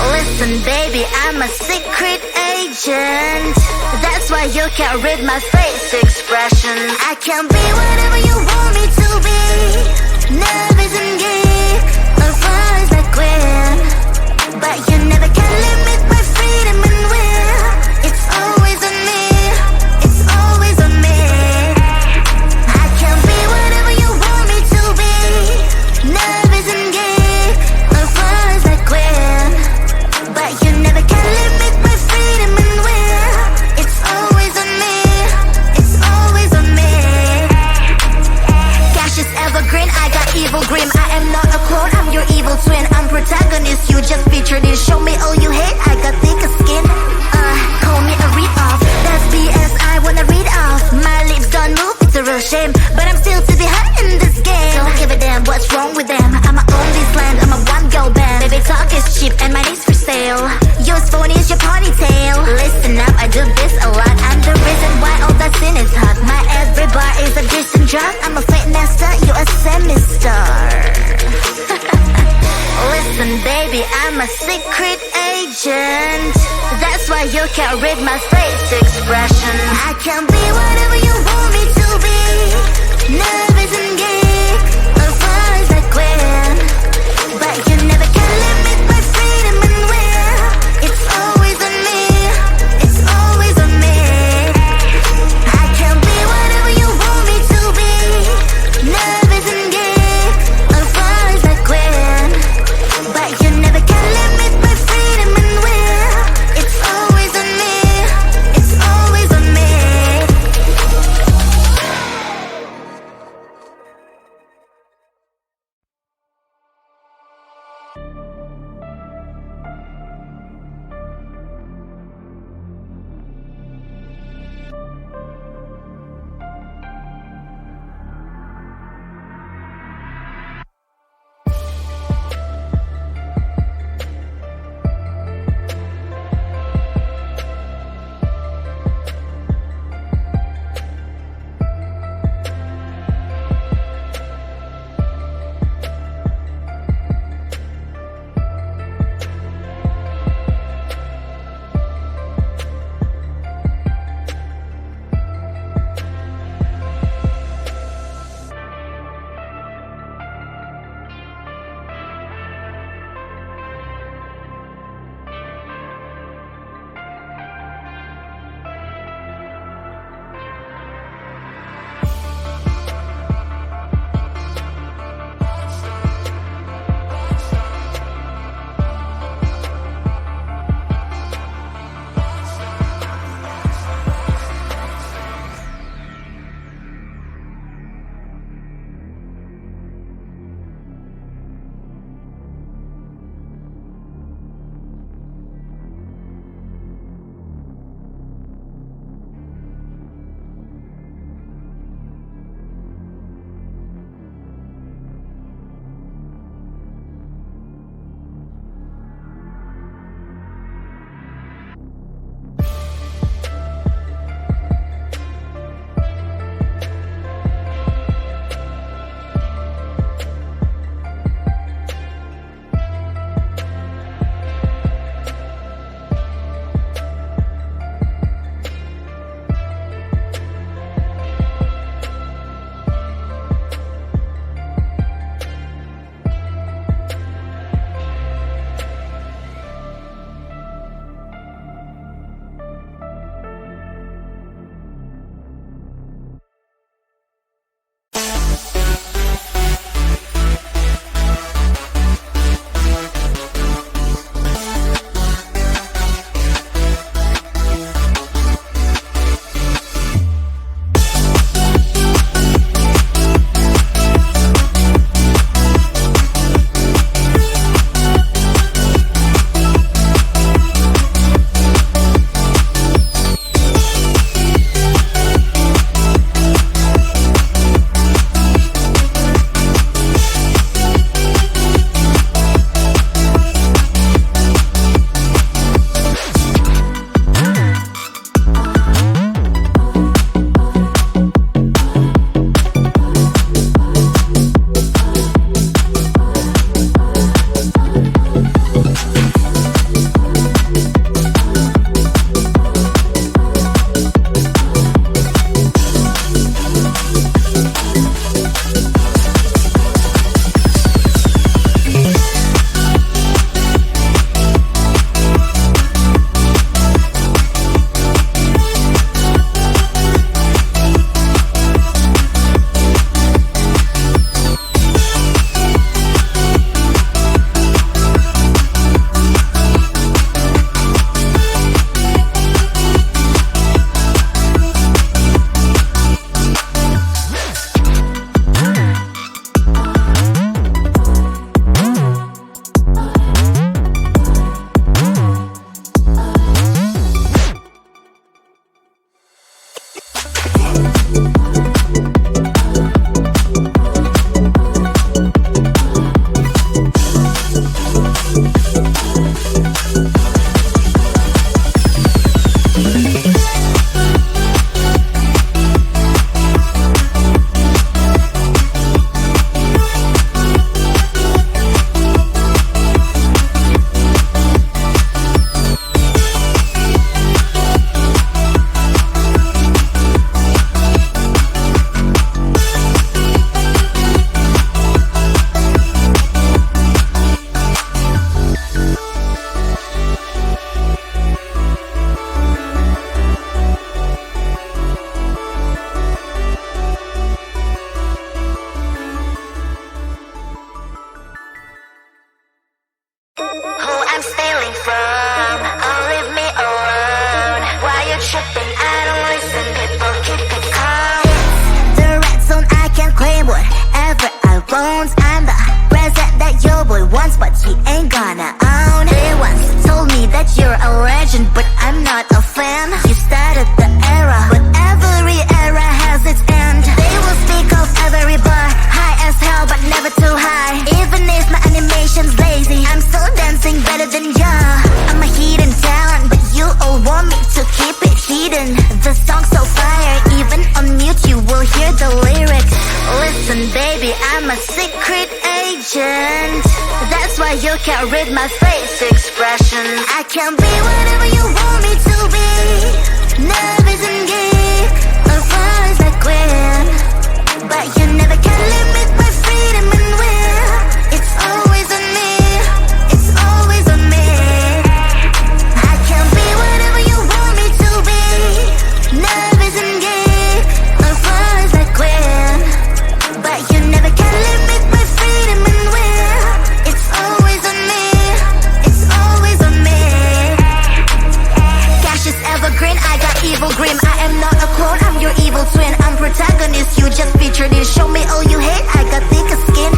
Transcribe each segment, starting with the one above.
Listen, baby, I'm a secret agent. That's why you can't read my face expression. I can be whatever you want me to be. Nervous and geek, or flies like Gwen. But you never can limit my freedom and will. It's always on me, it's always on me. I can be whatever you want me to be. Nervous and geek, or flies like Gwen. But you never can limit my freedom and will. It's always on me, it's always on me. Cash is evergreen, I got evil grim. I am not a clone, I'm your evil twin. I'm protagonist, you just featured in. Show me all you hate, I got thicker skin. Call me a read-off, that's BS, I wanna read off. My lips don't move, it's a real shame. But I'm still to be hot in this game. Don't give a damn what's wrong with them. I'ma own this land, I'm a one-girl band. Baby talk is cheap and mine is for sale. Yours phone is your ponytail. Listen up, I do this a lot. I'm the reason why all that sin is hot. My every bar is a decent drug. I'm a fake master, you a semi-star. Listen, baby, I'm a secret agent. That's why you can't read my face expression. I can be whatever you want me to be. Nervous and geek, or flies like Gwen. But you never can limit my freedom and will. It's always on me, it's always on me. I can be whatever you want me to be. Nervous and geek, or flies like Gwen. But you never can limit my freedom and will. It's always on me, it's always on me. legend, but I'm not a fan. You started the era, but every era has its end. They will speak of every bar, high as hell, but never too high. Even if my animation's lazy, I'm still dancing better than ya. I'm a hidden talent, but you all want me to keep it hidden. The song's so fire, even on mute you will hear the lyrics. Listen baby, I'm a secret agent. That's why you can't read my face expression. I can be whatever you want me to be. Nervous and geek, or fast like Gwen. But you never can limit my freedom and will. It's always on me, it's always on me. I can be whatever you want me to be. Nervous and geek, or fast like Gwen. But you never can limit my freedom and will. It's always on me, it's always on me. Cash is evergreen, I got evil grim. I am not a clone, I'm your evil twin. I'm protagonist, you just featured in. Show me all you hate, I got thicker skin.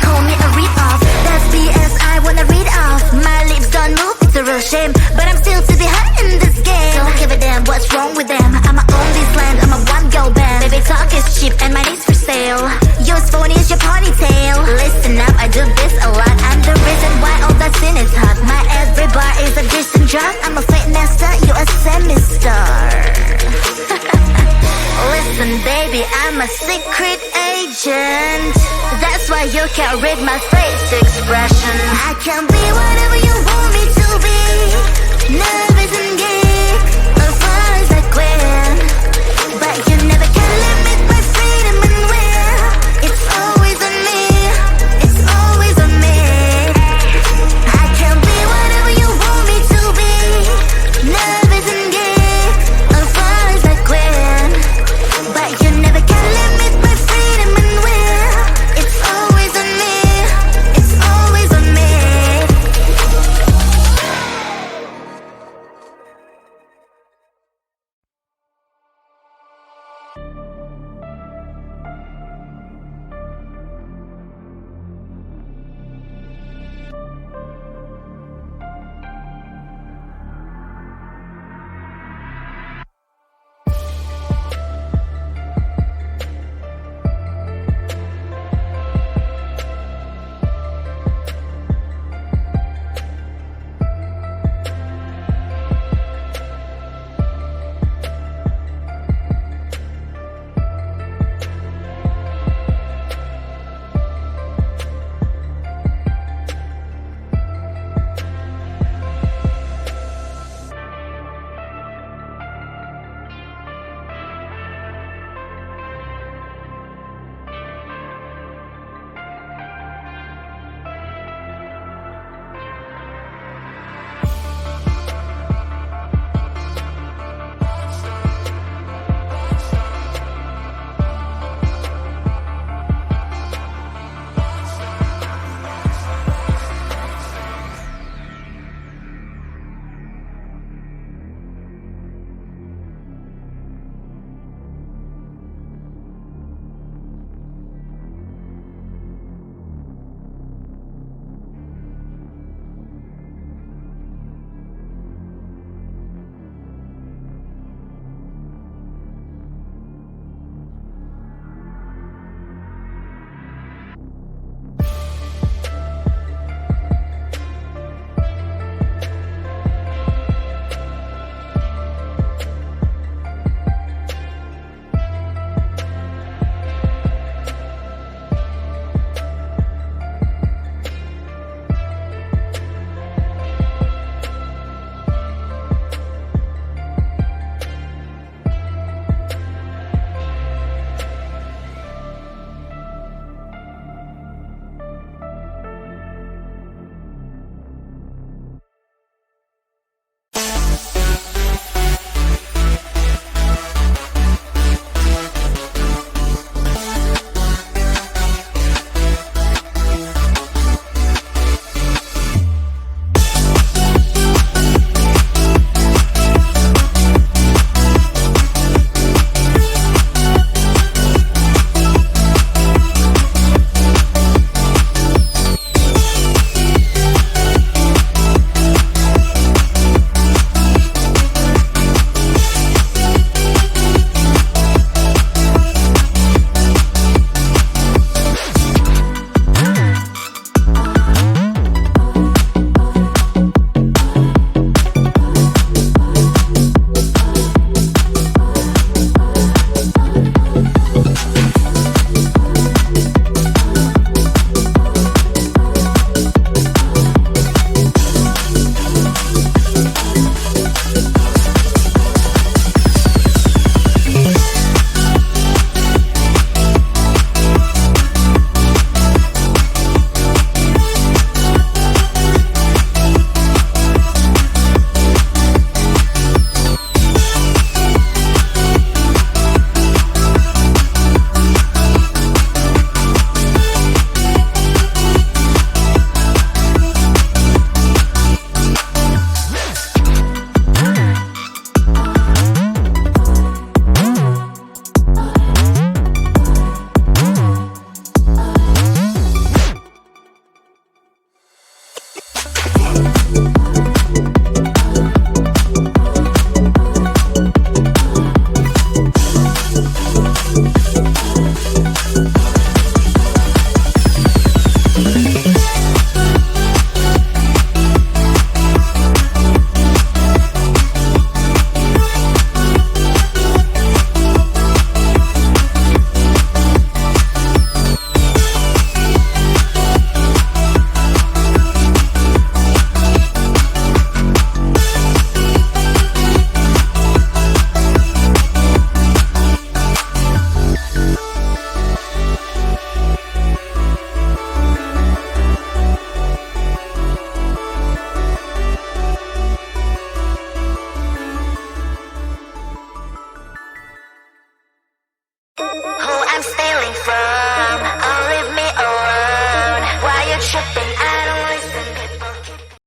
Call me a read-off, that's BS I wanna read off. My lips don't move, it's a real shame, but I'm still to be hot in this game. Don't give a damn what's wrong with them. I'ma own this land, I'm a one-girl band. Baby talk is cheap and my needs for sale. Yours phone is your ponytail. Listen up, I do this a lot. I'm the reason why all that sin is hot. My every bar is a distant drop. I'm a fake master, you a semi-star. Listen baby, I'm a secret agent. That's why you can't read my face expression. I can be what